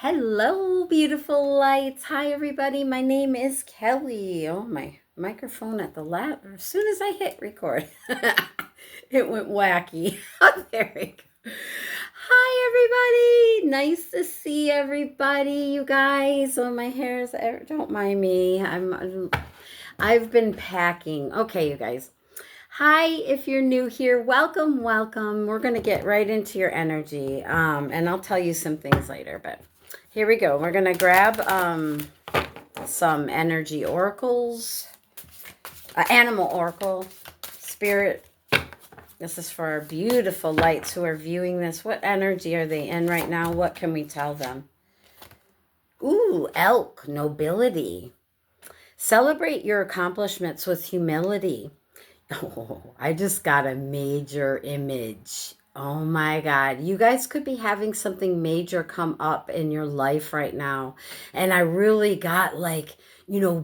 Hello, beautiful lights. Hi, everybody. My name is Kelly. Oh, my microphone at the lab. As soon as I hit record, it went wacky. There we go. Hi, everybody. Nice to see everybody, you guys. Oh, my hair's, don't mind me. I've been packing. Okay, you guys. Hi, if you're new here, welcome, welcome. We're going to get right into your energy. And I'll tell you some things later, but here we go. We're going to grab some energy oracles, animal oracle, spirit. This is for our beautiful lights who are viewing this. What energy are they in right now? What can we tell them? Ooh, elk, nobility. Celebrate your accomplishments with humility. Oh, I just got a major image. Oh my God. You guys could be having something major come up in your life right now. And I really got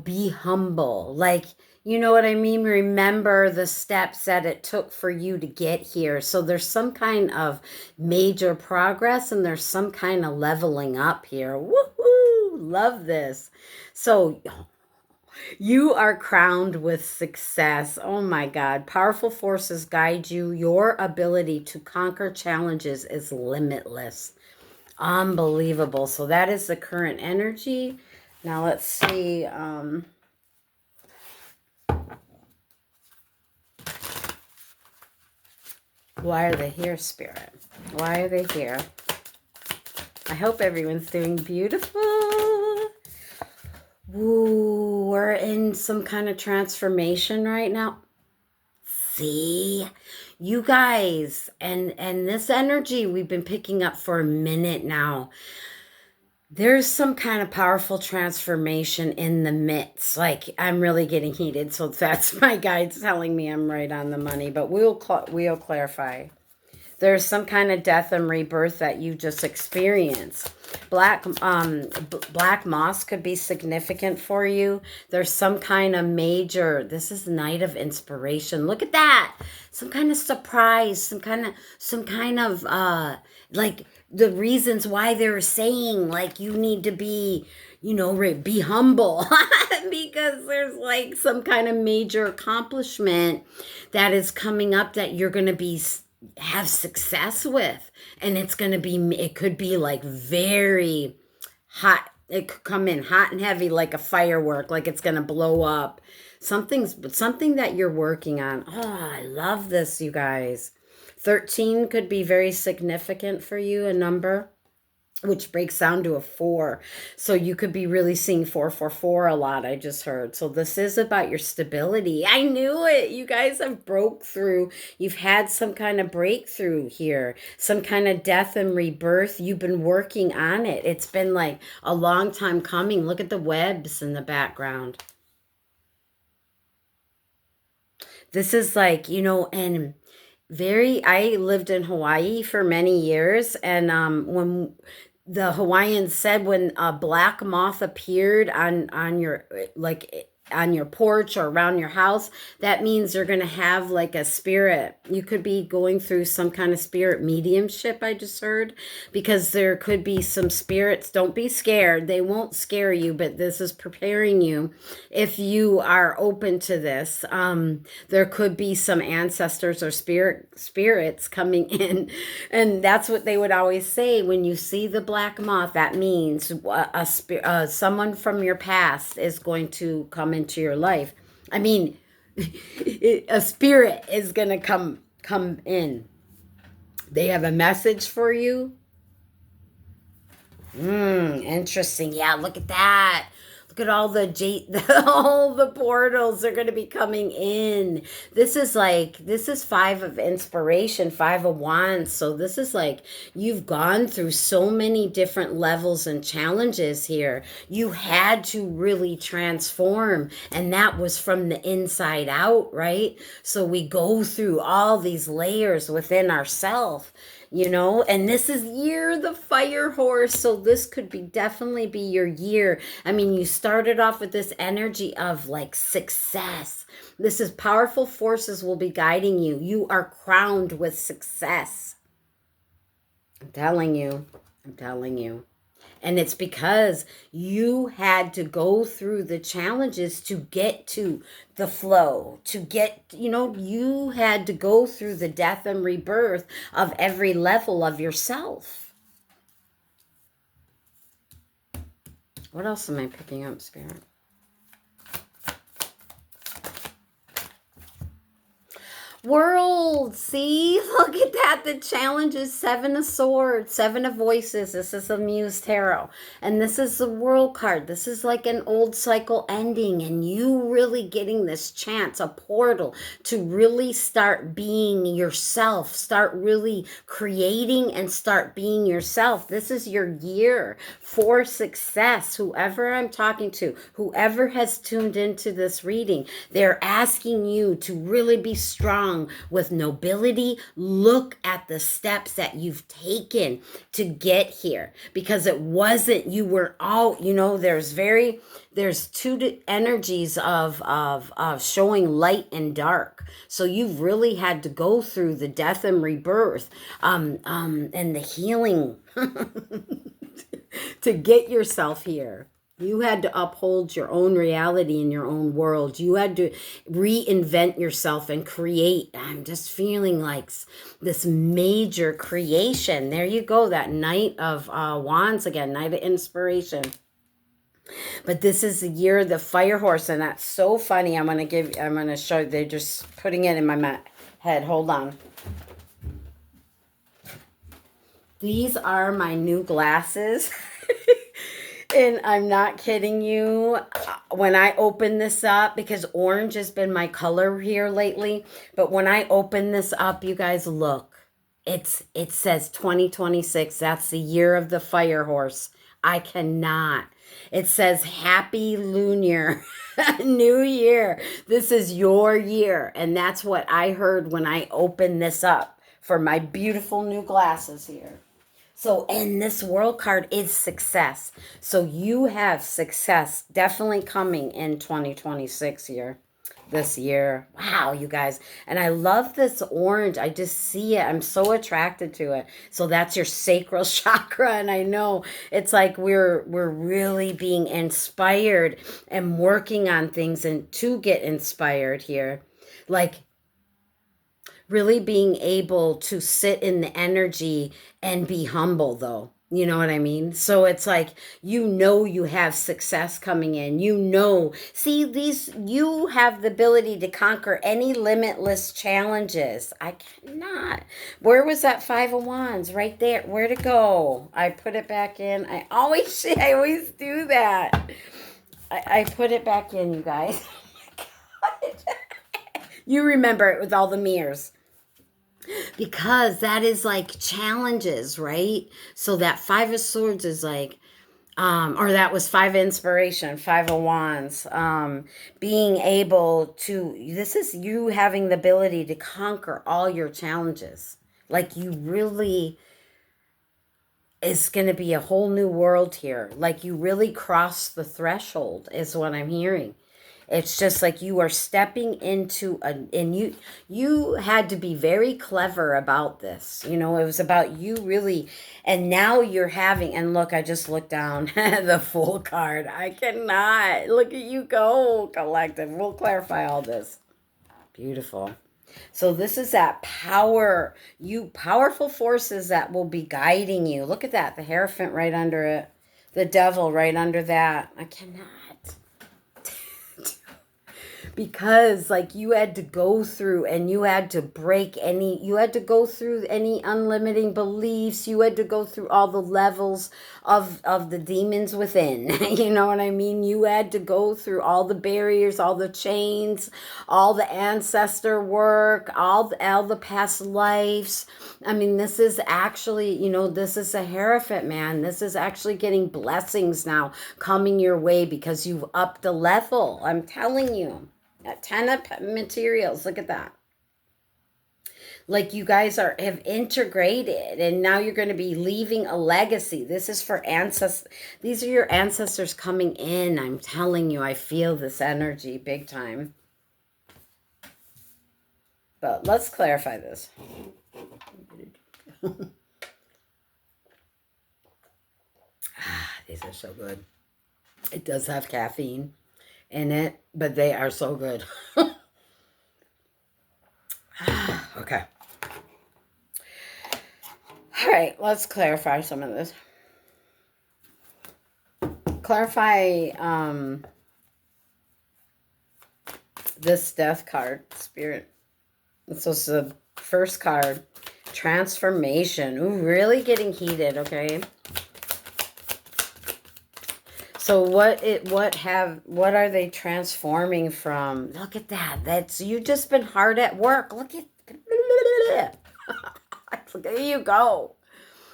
be humble. You know what I mean? Remember the steps that it took for you to get here. So there's some kind of major progress and there's some kind of leveling up here. Woohoo! Love this. So you are crowned with success. Oh my God. Powerful forces guide you. Your ability to conquer challenges is limitless. Unbelievable. So that is the current energy. Now let's see. Why are they here, Spirit? Why are they here? I hope everyone's doing beautiful. Woo, we're in some kind of transformation right now. See, you guys, and this energy we've been picking up for a minute now. There's some kind of powerful transformation in the midst. Like, I'm really getting heated, so that's my guides telling me I'm right on the money, but we'll clarify. There's some kind of death and rebirth that you just experienced. Black moss could be significant for you. There's some kind of major, this is the night of inspiration. Look at that. Some kind of surprise, some kind of like the reasons why they're saying like you need to be, be humble because there's like some kind of major accomplishment that is coming up that you're going to have success with, and it could be like very hot. It could come in hot and heavy like a firework, like it's going to blow up. Something that you're working on. Oh, I love this, you guys. 13 could be very significant for you, a number which breaks down to a 4. So you could be really seeing 444 a lot, I just heard. So this is about your stability. I knew it. You guys have broke through. You've had some kind of breakthrough here, some kind of death and rebirth. You've been working on it. It's been like a long time coming. Look at the webs in the background. This is like, and I lived in Hawaii for many years, and when the Hawaiians said when a black moth appeared on your on your porch or around your house, that means you're going to have like a spirit. You could be going through some kind of spirit mediumship, I just heard, because there could be some spirits. Don't be scared. They won't scare you, but this is preparing you if you are open to this. There could be some ancestors or spirits coming in, and that's what they would always say when you see the black moth. That means someone from your past is going to come into your life. I mean, a spirit is going to come in. They have a message for you. Interesting. Yeah, look at that. Look at all all the portals are going to be coming in. This is 5 of inspiration, 5 of wands. So this is like you've gone through so many different levels and challenges here. You had to really transform, and that was from the inside out, right? So we go through all these layers within ourselves, and this is year the fire horse. So this could definitely be your year. I mean, you started off with this energy of like success. This is powerful forces will be guiding you. You are crowned with success. I'm telling you. And it's because you had to go through the challenges to get to the flow, to get, you had to go through the death and rebirth of every level of yourself. What else am I picking up, Spirit? World, see, look at that. The challenge is 7 of swords, 7 of voices. This is the Muse Tarot, and this is the World card. This is like an old cycle ending, and you really getting this chance, a portal to really start being yourself, start really creating and start being yourself. This is your year for success. Whoever I'm talking to, whoever has tuned into this reading, they're asking you to really be strong with nobility. Look at the steps that you've taken to get here, because it wasn't, you were all, there's two energies of showing light and dark. So you've really had to go through the death and rebirth, and the healing to get yourself here. You had to uphold your own reality in your own world. You had to reinvent yourself and create. I'm just feeling like this major creation. There you go, that Knight of Wands again, Knight of Inspiration. But this is the year of the fire horse, and that's so funny. I'm going to show, they're just putting it in my head. Hold on. These are my new glasses. And I'm not kidding you. When I open this up, because orange has been my color here lately, but when I open this up, you guys look. It says 2026. That's the year of the fire horse. I cannot. It says Happy Lunar New Year. This is your year. And that's what I heard when I opened this up for my beautiful new glasses here. So, and this world card is success. So you have success definitely coming in 2026 here, this year. Wow, you guys. And I love this orange. I just see it. I'm so attracted to it. So that's your sacral chakra. And I know it's like we're really being inspired and working on things and to get inspired here. Like, really being able to sit in the energy and be humble, though. You know what I mean? So it's like, you have success coming in. See, you have the ability to conquer any limitless challenges. I cannot. Where was that 5 of Wands? Right there. Where'd it go? I put it back in. I always do that. I put it back in, you guys. Oh my God. You remember it with all the mirrors. Because that is like challenges, right? So that 5 of Swords is like, or that was 5 of Inspiration, 5 of Wands, being able to, this is you having the ability to conquer all your challenges. Like you really, it's going to be a whole new world here. Like you really crossed the threshold is what I'm hearing. It's just like you are stepping into and you had to be very clever about this. It was about you really, and now you're having, and look, I just looked down the Fool card. I cannot. Look at you go, collective. We'll clarify all this. Beautiful. So this is that power, powerful forces that will be guiding you. Look at that, the Hierophant right under it. The Devil right under that. I cannot. Because like you had to go through and you had to you had to go through any unlimiting beliefs. You had to go through all the levels of the demons within. You know what I mean? You had to go through all the barriers, all the chains, all the ancestor work, all the past lives. I mean, this is actually, this is a Hierophant, man. This is actually getting blessings now coming your way because you've upped the level. I'm telling you. 10 of materials. Look at that. Like you guys have integrated and now you're going to be leaving a legacy. This is for ancestors. These are your ancestors coming in. I'm telling you, I feel this energy big time. But let's clarify this. These are so good. It does have caffeine in it, but they are so good. Okay. All right, let's clarify some of this. Clarify this death card, Spirit. So it's the first card, transformation. Ooh, really getting heated, okay? So what are they transforming from? Look at that. That's you just been hard at work. Look at there you go.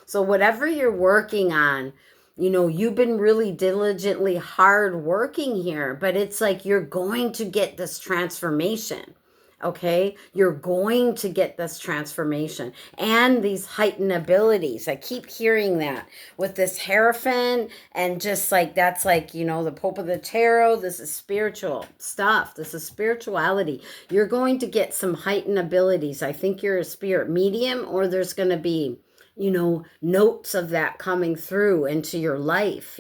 So whatever you're working on, you've been really diligently hard working here, but it's like you're going to get this transformation. Okay, you're going to get this transformation and these heightened abilities. I keep hearing that with this Hierophant, and just like that's like, the Pope of the Tarot. This is spiritual stuff. This is spirituality. You're going to get some heightened abilities. I think you're a spirit medium, or there's going to be notes of that coming through into your life.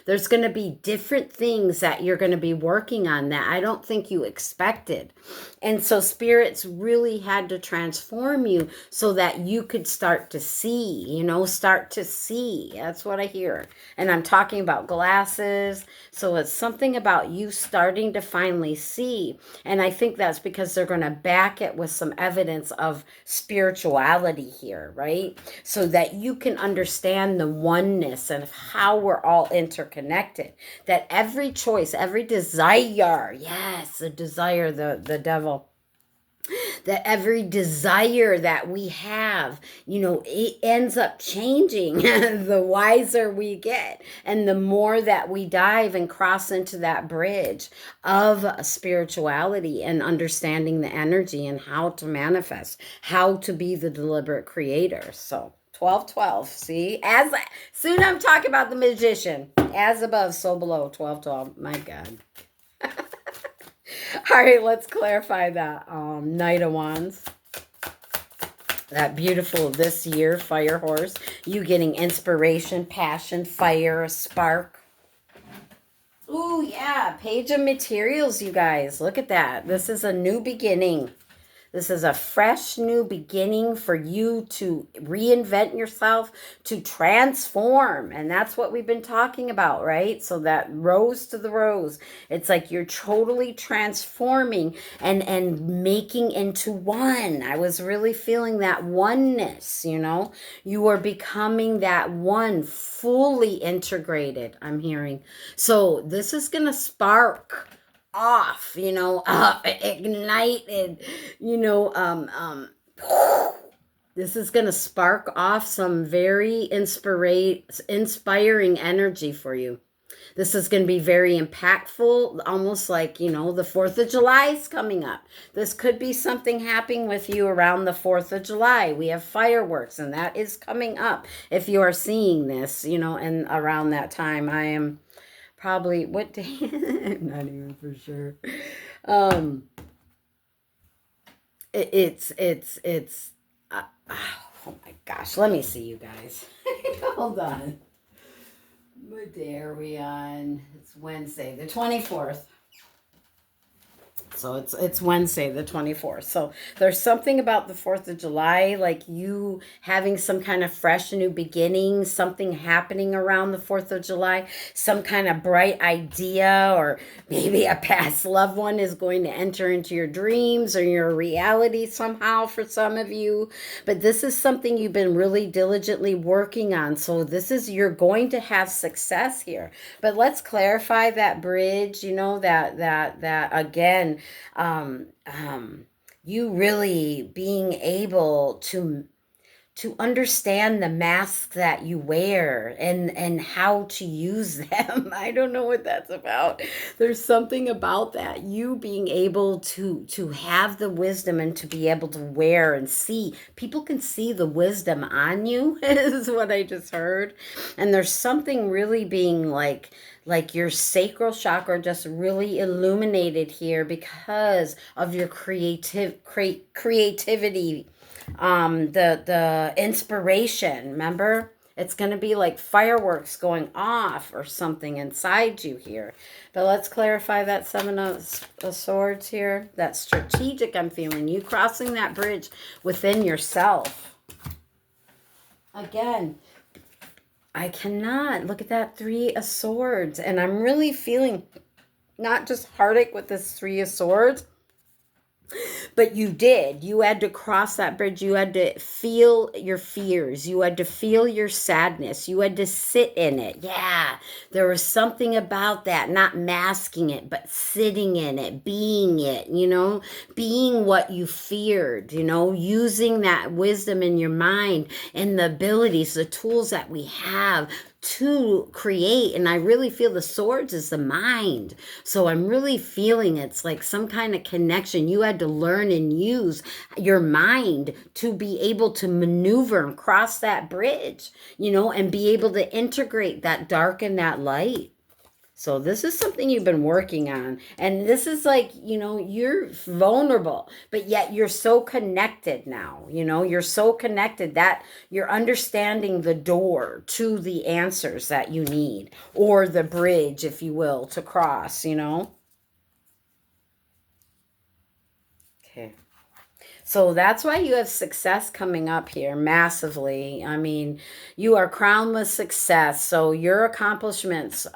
There's going to be different things that you're going to be working on that I don't think you expected. And so spirits really had to transform you so that you could start to see, start to see. That's what I hear. And I'm talking about glasses. So it's something about you starting to finally see. And I think that's because they're going to back it with some evidence of spirituality here, right? So that you can understand the oneness and how we're all interconnected. That every choice, every desire, yes, the desire, the devil, that every desire that we have, it ends up changing the wiser we get. And the more that we dive and cross into that bridge of spirituality and understanding the energy and how to manifest, how to be the deliberate creator. So 12-12, see? As soon I'm talking about the magician. As above, so below. 12-12. My God. All right, let's clarify that Knight of Wands. That beautiful this year fire horse. You getting inspiration, passion, fire, a spark. Ooh, yeah. Page of materials, you guys. Look at that. This is a new beginning. This is a fresh new beginning for you to reinvent yourself, to transform. And that's what we've been talking about, right? So that rose to the rose. It's like you're totally transforming and making into one. I was really feeling that oneness, You are becoming that one, fully integrated, I'm hearing. So this is going to spark off, ignited, this is going to spark off some very inspiring energy for you. This is going to be very impactful, almost like, the 4th of July is coming up. This could be something happening with you around the 4th of July. We have fireworks, and that is coming up. If you are seeing this, and around that time, I am probably, what day? I'm not even for sure. It's oh my gosh, let me see, you guys. Hold on. What day are we on? It's Wednesday, the 24th. So it's Wednesday, the 24th. So there's something about the 4th of July, like you having some kind of fresh new beginning, something happening around the 4th of July, some kind of bright idea, or maybe a past loved one is going to enter into your dreams or your reality somehow for some of you. But this is something you've been really diligently working on. So you're going to have success here. But let's clarify that bridge, that again, you really being able to understand the masks that you wear and how to use them. I don't know what that's about. There's something about that. You being able to have the wisdom and to be able to wear and see. People can see the wisdom on you, is what I just heard. And there's something really being like your sacral chakra just really illuminated here because of your creativity, the inspiration. Remember, It's going to be like fireworks going off or something inside you here. But let's clarify that Seven of Swords here. That strategic I'm feeling. You crossing that bridge within yourself. Again, I cannot. Look at that Three of Swords. And I'm really feeling not just heartache with this Three of Swords, but you did. You had to cross that bridge. You had to feel your fears. You had to feel your sadness. You had to sit in it. Yeah, there was something about that, not masking it, but sitting in it, being it, being what you feared, using that wisdom in your mind and the abilities, the tools that we have to create. And I really feel the swords is the mind. So I'm really feeling it's like some kind of connection. You had to learn and use your mind to be able to maneuver and cross that bridge, and be able to integrate that dark and that light. So this is something you've been working on. And this is like, you're vulnerable, but yet you're so connected now. You're so connected that you're understanding the door to the answers that you need, or the bridge, if you will, to cross, Okay. So that's why you have success coming up here massively. I mean, you are crowned with success. So your accomplishments,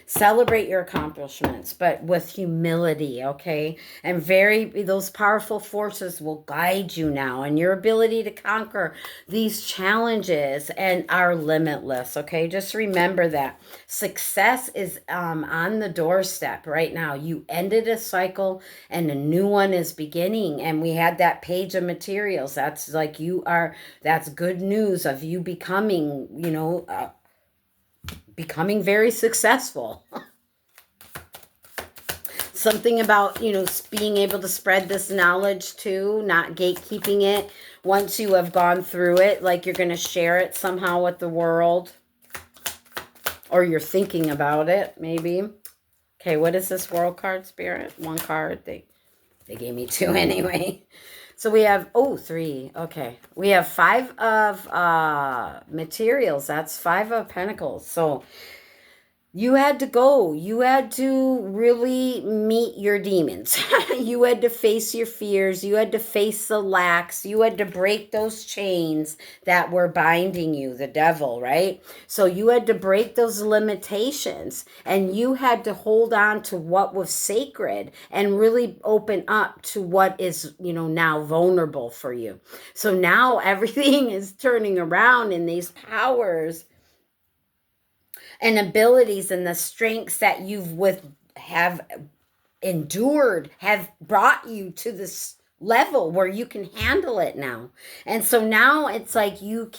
celebrate your accomplishments, but with humility, okay? And those powerful forces will guide you now, and your ability to conquer these challenges and are limitless, okay? Just remember that success is on the doorstep right now. You ended a cycle and a new one is beginning, and we had that page of materials. That's like that's good news of you becoming, becoming very successful. Something about, being able to spread this knowledge too, not gatekeeping it. Once you have gone through it, like you're going to share it somehow with the world, or you're thinking about it, maybe. Okay, what is this World card, Spirit? One card. They gave me two anyway. So we have, 3. Okay. We have 5 of materials. That's 5 of Pentacles. So you had to go. You had to really meet your demons. You had to face your fears. You had to face the lacks. You had to break those chains that were binding you, the devil, right? So you had to break those limitations, and you had to hold on to what was sacred and really open up to what is, now vulnerable for you. So now everything is turning around, and these powers and abilities and the strengths that have endured have brought you to this level where you can handle it now. And so now it's like you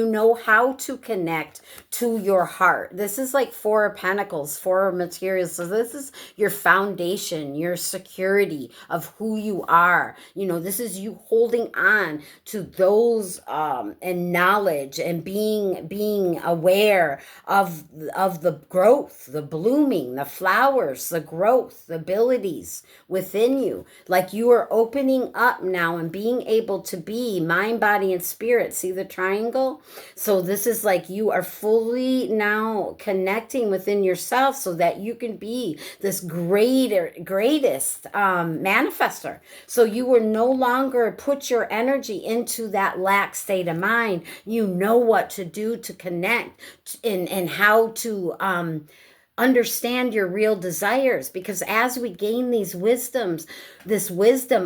know how to connect to your heart. This is like 4 of Pentacles, 4 of materials. So this is your foundation, your security of who you are. This is you holding on to those and knowledge, and being aware of the growth, the blooming, the flowers, the growth, the abilities within you. Like you are opening up now and being able to be mind, body, and spirit. See the triangle? So this is like you are fully now connecting within yourself so that you can be this greatest manifester. So you will no longer put your energy into that lack state of mind. You know what to do to connect and how to understand your real desires, because as we gain this wisdom,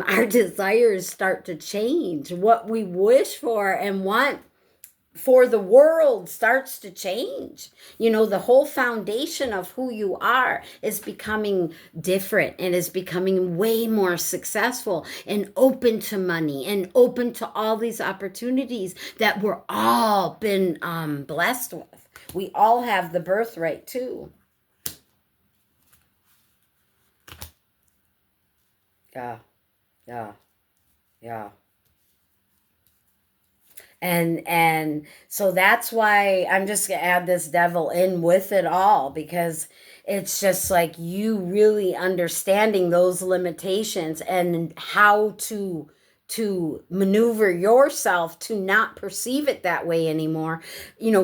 our desires start to change. What we wish for and want for the world starts to change. The whole foundation of who you are is becoming different, and is becoming way more successful and open to money and open to all these opportunities that we're all been blessed with. We all have the birthright too. Yeah. And so that's why I'm just gonna add this devil in with it all, because it's just like you really understanding those limitations and how to to maneuver yourself to not perceive it that way anymore,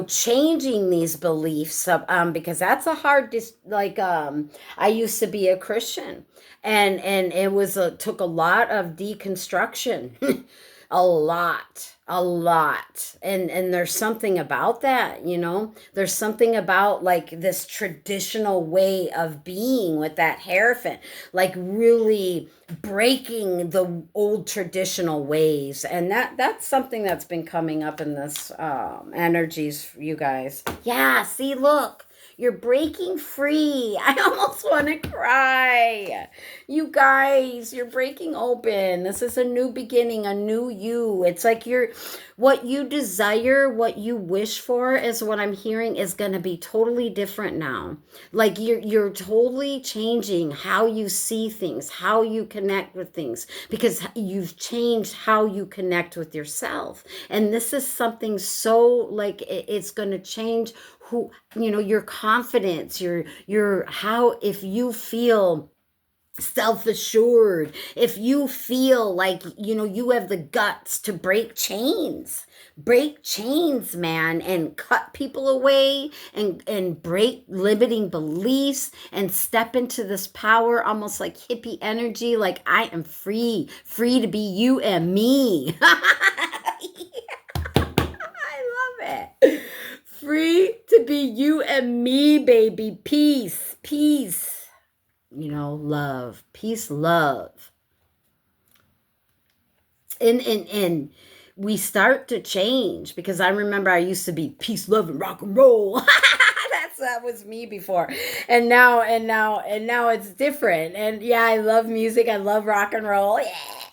changing these beliefs, because that's a hard I used to be a Christian, and it was took a lot of deconstruction. A lot, and there's something about that, there's something about like this traditional way of being with that Hierophant, like really breaking the old traditional ways, and that's something that's been coming up in this energies for you guys. Yeah, see, look, you're breaking free. I almost want to cry. You guys, you're breaking open. This is a new beginning, a new you. It's like what you desire, what you wish for is what I'm hearing is going to be totally different now. Like you're totally changing how you see things, how you connect with things, because you've changed how you connect with yourself. And this is something so like it's going to change your confidence, your how, if you feel self-assured, if you feel like you have the guts to break chains, man, and cut people away, and break limiting beliefs, and step into this power, almost like hippie energy, like I am free to be you and me. I love it. Free to be you and me, baby. Peace, love, peace, love. And we start to change, because I remember I used to be peace, love, and rock and roll. That was me before, and now it's different. And yeah, I love music, I love rock and roll,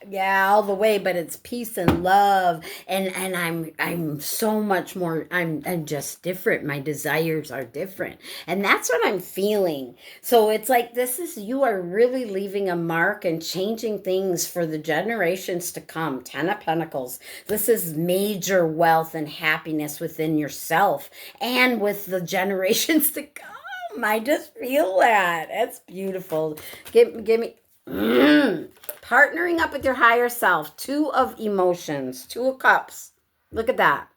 yeah, all the way, but it's peace and love, and I'm so much more, I'm just different. My desires are different, and that's what I'm feeling. So it's like you are really leaving a mark and changing things for the generations to come. 10 of Pentacles. This is major wealth and happiness within yourself and with the generations to come. I just feel that. It's beautiful. Give me partnering up with your higher self. 2 of emotions, 2 of cups. Look at that.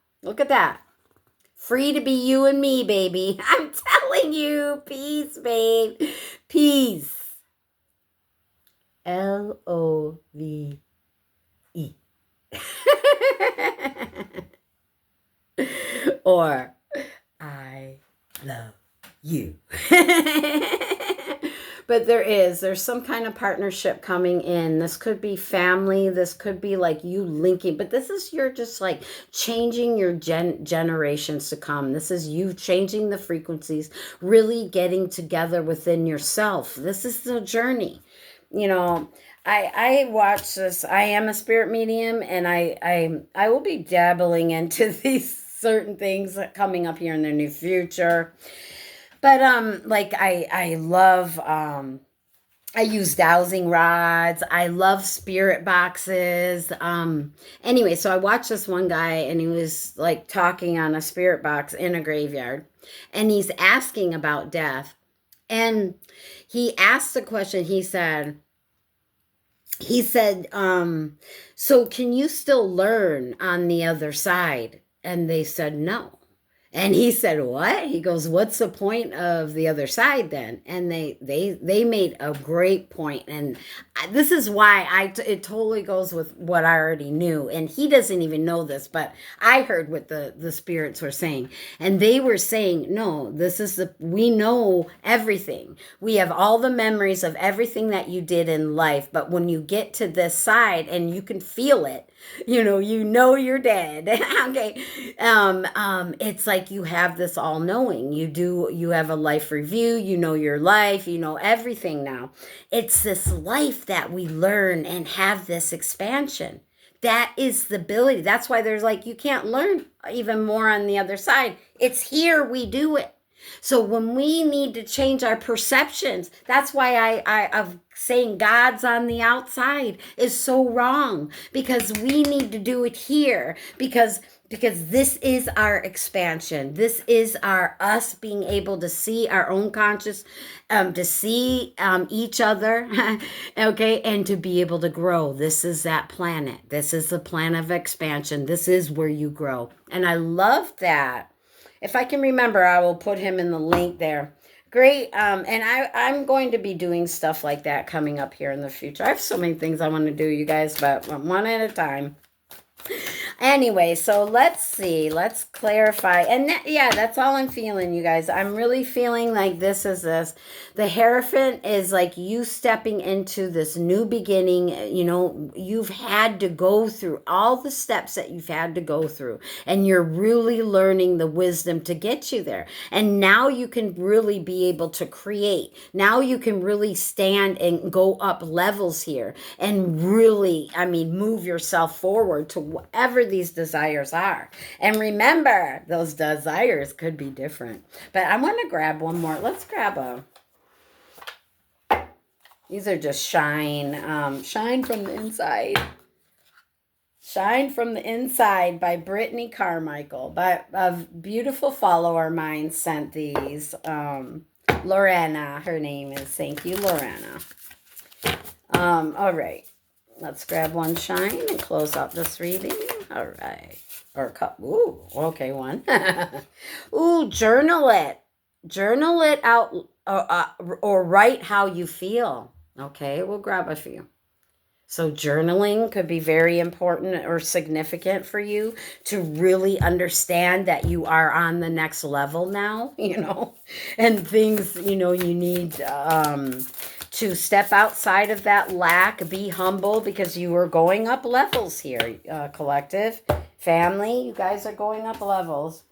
Free to be you and me, baby. I'm telling you. Peace, babe. Peace. LOVE. Or I love you. But there's some kind of partnership coming in. This could be family. This could be like you linking, but this is you're just like changing your generations to come. This is you changing the frequencies, really getting together within yourself. This is the journey. I watch this. I am a spirit medium, and I will be dabbling into these certain things coming up here in the near future. But like I love I use dowsing rods. I love spirit boxes. Anyway, so I watched this one guy, and he was like talking on a spirit box in a graveyard, and he's asking about death. And he asked the question, he said, so can you still learn on the other side? And they said, no. And he said, what? He goes, what's the point of the other side then? And they made a great point. And this is why it totally goes with what I already knew. And he doesn't even know this, but I heard what the spirits were saying. And they were saying, no, we know everything. We have all the memories of everything that you did in life. But when you get to this side and you can feel it, you know you're dead. Okay. It's like you have this all knowing. You have a life review, your life, everything now. It's this life that we learn and have this expansion. That is the ability. That's why there's like, you can't learn even more on the other side. It's here we do it. So when we need to change our perceptions, that's why I'm saying God's on the outside is so wrong, because we need to do it here, because because this is our expansion. This is our us being able to see our own conscious, to see each other, okay, and to be able to grow. This is that planet. This is the planet of expansion. This is where you grow. And I love that. If I can remember, I will put him in the link there. Great. And I'm going to be doing stuff like that coming up here in the future. I have so many things I want to do, you guys, but one at a time. Anyway, so let's see. Let's clarify. And yeah, that's all I'm feeling, you guys. I'm really feeling like this is this. The Hierophant is like you stepping into this new beginning. You know, you've had to go through all the steps that you've had to go through, and you're really learning the wisdom to get you there. And now you can really be able to create. Now you can really stand and go up levels here and really, I mean, move yourself forward to whatever these desires are. And remember, those desires could be different. But I want to grab one more. Let's grab these are just shine from the inside. Shine from the Inside by Brittany Carmichael. But a beautiful follower of mine sent these. Lorena, her name is. Thank you, Lorena. All right. Let's grab one shine and close out this reading. All right. Or a cup. Ooh, okay, one. Ooh, journal it. Journal it out or write how you feel. Okay, we'll grab a few. So journaling could be very important or significant for you to really understand that you are on the next level now, you know, and things, you know, you need to step outside of that lack, be humble because you are going up levels here, collective, family, you guys are going up levels.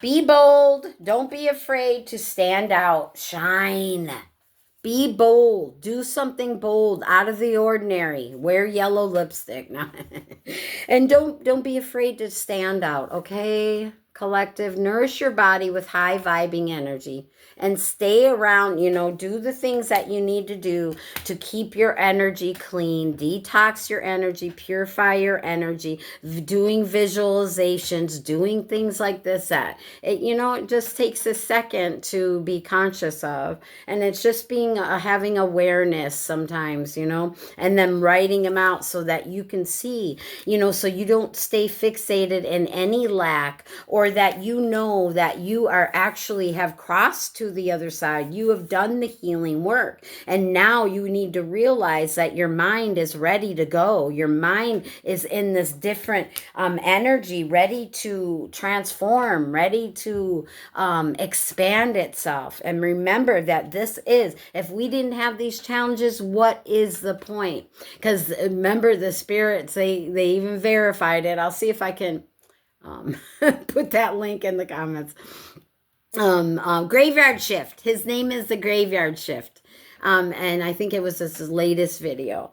Be bold. Don't be afraid to stand out. Shine. Be bold. Do something bold, out of the ordinary. Wear yellow lipstick. No. And don't be afraid to stand out, okay? Collective, nourish your body with high vibing energy and stay around, you know, do the things that you need to do to keep your energy clean, detox your energy, purify your energy, doing visualizations, doing things like this, that it, you know, it just takes a second to be conscious of. And it's just being, having awareness sometimes, you know, and then writing them out so that you can see, you know, so you don't stay fixated in any lack, or that you know that you are actually have crossed to the other side. You have done the healing work. And now you need to realize that your mind is ready to go. Your mind is in this different energy, ready to transform, ready to expand itself. And remember that this is, if we didn't have these challenges, what is the point? Because remember, the spirits, they even verified it. I'll see if I can put that link in the comments. Graveyard Shift. His name is the Graveyard Shift. And I think it was his latest video.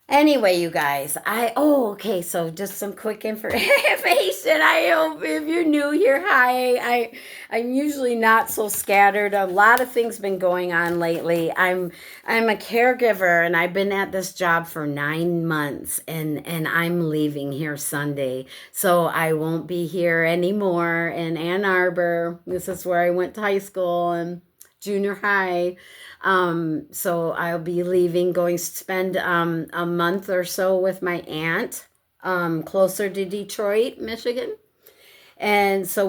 Anyway, you guys, okay, so just some quick information. I hope if you're new here, hi. I'm usually not so scattered. A lot of things been going on lately. I'm a caregiver, and I've been at this job for 9 months, and I'm leaving here Sunday. So I won't be here anymore in Ann Arbor. This is where I went to high school and junior high. So I'll be leaving, going to spend a month or so with my aunt closer to Detroit, Michigan. And so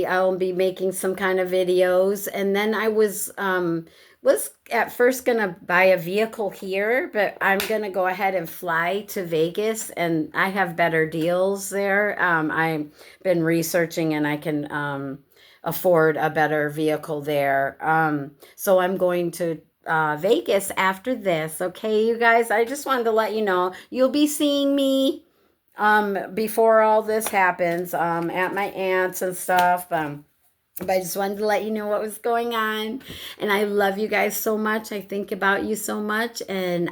I'll be making some kind of videos. And then I was at first going to buy a vehicle here, but I'm going to go ahead and fly to Vegas, and I have better deals there. I've been researching, and I can afford a better vehicle there. So I'm going to Vegas after this. Okay, you guys, I just wanted to let you know you'll be seeing me before all this happens at my aunt's and stuff. But I just wanted to let you know what was going on. And I love you guys so much. I think about you so much. And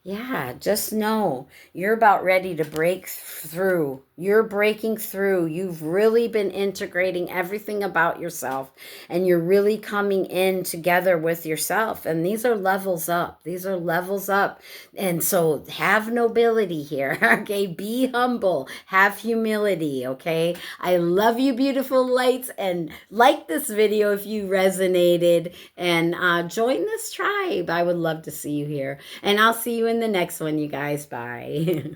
Yeah, just know you're about ready to break through. You're breaking through. You've really been integrating everything about yourself and you're really coming in together with yourself. And these are levels up. These are levels up. And so have nobility here. Okay. Be humble. Have humility. Okay. I love you, beautiful lights. And like this video if you resonated and join this tribe. I would love to see you here. And I'll see you in the next one, you guys. Bye.